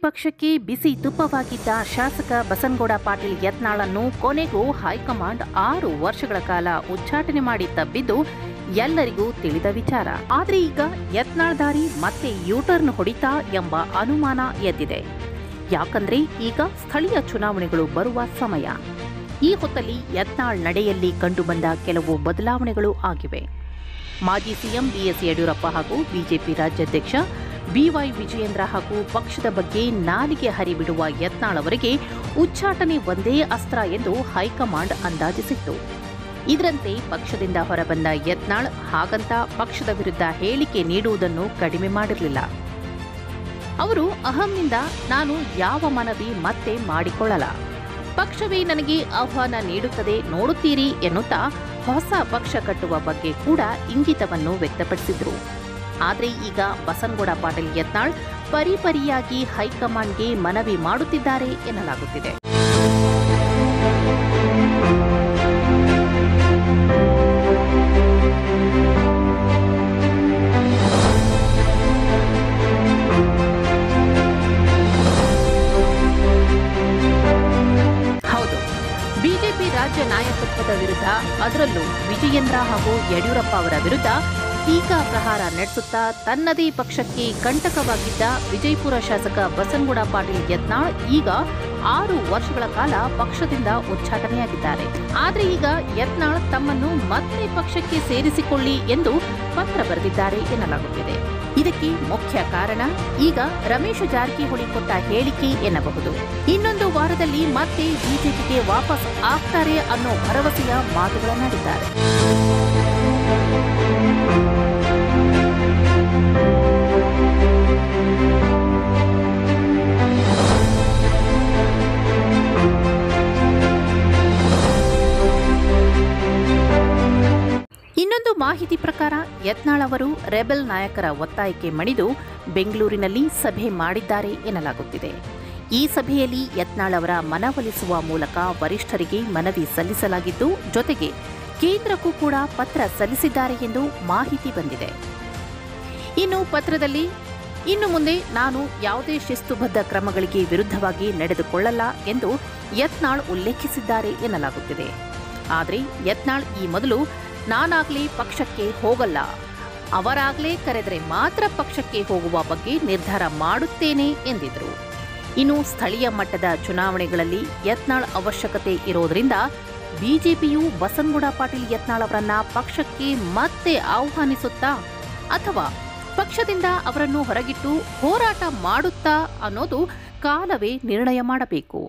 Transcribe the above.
ಪಕ್ಷಕ್ಕೆ ಬಿಸಿ ತುಪ್ಪವಾಗಿದ್ದ ಶಾಸಕ ಬಸನಗೌಡ ಪಾಟೀಲ್ ಯತ್ನಾಳನ್ನು ಕೊನೆಗೂ ಹೈಕಮಾಂಡ್ 6 ವರ್ಷಗಳ ಕಾಲ ಉಚ್ಚಾಟನೆ ಮಾಡಿ ತಬ್ಬಿದ್ದು ಎಲ್ಲರಿಗೂ ತಿಳಿದ ವಿಚಾರ. ಆದರೆ ಈಗ ಯತ್ನಾಳ್ ದಾರಿ ಮತ್ತೆ ಯೂಟರ್ನ್ ಹೊಡಿತಾ ಎಂಬ ಅನುಮಾನ ಎದ್ದಿದೆ. ಯಾಕಂದ್ರೆ ಈಗ ಸ್ಥಳೀಯ ಚುನಾವಣೆಗಳು ಬರುವ ಸಮಯ. ಈ ಹೊತ್ತಲ್ಲಿ ಯತ್ನಾಳ್ ನಡೆಯಲ್ಲಿ ಕಂಡುಬಂದ ಕೆಲವು ಬದಲಾವಣೆಗಳು ಆಗಿವೆ. ಮಾಜಿ ಸಿಎಂ ಬಿಎಸ್ ಯಡಿಯೂರಪ್ಪ ಹಾಗೂ ಬಿಜೆಪಿ ರಾಜ್ಯಾಧ್ಯಕ್ಷ ಬಿವೈ ವಿಜಯೇಂದ್ರ ಹಾಗೂ ಪಕ್ಷದ ಬಗ್ಗೆ ನಾಲಿಗೆ ಹರಿಬಿಡುವ ಯತ್ನಾಳ್ ಅವರಿಗೆ ಉಚ್ಚಾಟನೆ ಒಂದೇ ಅಸ್ತ್ರ ಎಂದು ಹೈಕಮಾಂಡ್ ಅಂದಾಜಿಸಿತ್ತು. ಇದರಂತೆ ಪಕ್ಷದಿಂದ ಹೊರಬಂದ ಯತ್ನಾಳ್ ಹಾಗಂತ ಪಕ್ಷದ ವಿರುದ್ಧ ಹೇಳಿಕೆ ನೀಡುವುದನ್ನು ಕಡಿಮೆ ಮಾಡಿರಲಿಲ್ಲ. ಅವರು ಅಹಂನಿಂದ ನಾನು ಯಾವ ಮನವಿ ಮತ್ತೆ ಮಾಡಿಕೊಳ್ಳಲ್ಲ, ಪಕ್ಷವೇ ನನಗೆ ಆಹ್ವಾನ ನೀಡುತ್ತದೆ ನೋಡುತ್ತೀರಿ ಎನ್ನುತ್ತಾ ಹೊಸ ಪಕ್ಷ ಕಟ್ಟುವ ಬಗ್ಗೆ ಕೂಡ ಇಂಗಿತವನ್ನು ವ್ಯಕ್ತಪಡಿಸಿದ್ರು. ಆದರೆ ಈಗ ಬಸನಗೌಡ ಪಾಟೀಲ್ ಯತ್ನಾಳ್ ಪರಿಪರಿಯಾಗಿ ಹೈಕಮಾಂಡ್ಗೆ ಮನವಿ ಮಾಡುತ್ತಿದ್ದಾರೆ ಎನ್ನಲಾಗುತ್ತಿದೆ. ಬಿಜೆಪಿ ರಾಜ್ಯ ನಾಯಕತ್ವದ ವಿರುದ್ಧ, ಅದರಲ್ಲೂ ವಿಜಯೇಂದ್ರ ಹಾಗೂ ಯಡಿಯೂರಪ್ಪ ಅವರ ವಿರುದ್ಧ ಟೀಕಾ ಪ್ರಹಾರ ನಡೆಸುತ್ತಾ ತನ್ನದೇ ಪಕ್ಷಕ್ಕೆ ಕಂಟಕವಾಗಿದ್ದ ವಿಜಯಪುರ ಶಾಸಕ ಬಸನಗೌಡ ಪಾಟೀಲ್ ಯತ್ನಾಳ್ ಈಗ 6 ವರ್ಷಗಳ ಕಾಲ ಪಕ್ಷದಿಂದ ಉಚ್ಚಾಟನೆಯಾಗಿದ್ದಾರೆ. ಆದರೆ ಈಗ ಯತ್ನಾಳ್ ತಮ್ಮನ್ನು ಮತ್ತೆ ಪಕ್ಷಕ್ಕೆ ಸೇರಿಸಿಕೊಳ್ಳಿ ಎಂದು ಪತ್ರ ಬರೆದಿದ್ದಾರೆ ಎನ್ನಲಾಗುತ್ತಿದೆ. ಇದಕ್ಕೆ ಮುಖ್ಯ ಕಾರಣ ಈಗ ರಮೇಶ್ ಜಾರಕಿಹೊಳಿ ಕೊಟ್ಟ ಹೇಳಿಕೆ ಎನ್ನಬಹುದು. ಇನ್ನೊಂದು ವಾರದಲ್ಲಿ ಮತ್ತೆ ಬಿಜೆಪಿಗೆ ವಾಪಸ್ ಆಗ್ತಾರೆ ಅನ್ನೋ ಭರವಸೆಯ ಮಾತುಗಳನ್ನಾಡಿದ್ದಾರೆ. ಇನ್ನೊಂದು ಮಾಹಿತಿ ಪ್ರಕಾರ ಯತ್ನಾಳ್ ಅವರು ರೆಬೆಲ್ ನಾಯಕರ ಒತ್ತಾಯಕ್ಕೆ ಮಣಿದು ಬೆಂಗಳೂರಿನಲ್ಲಿ ಸಭೆ ಮಾಡಿದ್ದಾರೆ ಎನ್ನಲಾಗುತ್ತಿದೆ. ಈ ಸಭೆಯಲ್ಲಿ ಯತ್ನಾಳ್ ಅವರ ಮನವೊಲಿಸುವ ಮೂಲಕ ವರಿಷ್ಠರಿಗೆ ಮನವಿ ಸಲ್ಲಿಸಲಾಗಿದ್ದು, ಜೊತೆಗೆ ಕೇಂದ್ರಕ್ಕೂ ಕೂಡ ಪತ್ರ ಸಲ್ಲಿಸಿದ್ದಾರೆ ಎಂದು ಮಾಹಿತಿ ಬಂದಿದೆ. ಇನ್ನು ಪತ್ರದಲ್ಲಿ ಇನ್ನು ಮುಂದೆ ನಾನು ಯಾವುದೇ ಶಿಸ್ತುಬದ್ಧ ಕ್ರಮಗಳಿಗೆ ವಿರುದ್ಧವಾಗಿ ನಡೆದುಕೊಳ್ಳಲ್ಲ ಎಂದು ಯತ್ನಾಳ್ ಉಲ್ಲೇಖಿಸಿದ್ದಾರೆ ಎನ್ನಲಾಗುತ್ತಿದೆ. ಆದರೆ ಯತ್ನಾಳ್ ಈ ಮೊದಲು ನಾನಾಗ್ಲೇ ಪಕ್ಷಕ್ಕೆ ಹೋಗಲ್ಲ, ಅವರಾಗ್ಲೇ ಕರೆದರೆ ಮಾತ್ರ ಪಕ್ಷಕ್ಕೆ ಹೋಗುವ ಬಗ್ಗೆ ನಿರ್ಧಾರ ಮಾಡುತ್ತೇನೆ ಎಂದಿದ್ರು. ಇನ್ನು ಸ್ಥಳೀಯ ಮಟ್ಟದ ಚುನಾವಣೆಗಳಲ್ಲಿ ಯತ್ನಾಳ್ ಅವಶ್ಯಕತೆ ಇರೋದ್ರಿಂದ ಬಿಜೆಪಿಯು ಬಸನಗೌಡ ಪಾಟೀಲ್ ಯತ್ನಾಳ್ ಅವರನ್ನ ಪಕ್ಷಕ್ಕೆ ಮತ್ತೆ ಆಹ್ವಾನಿಸುತ್ತಾ ಅಥವಾ ಪಕ್ಷದಿಂದ ಅವರನ್ನು ಹೊರಗಿಟ್ಟು ಹೋರಾಟ ಮಾಡುತ್ತಾ ಅನ್ನೋದು ಕಾಲವೇ ನಿರ್ಣಯ ಮಾಡಬೇಕು.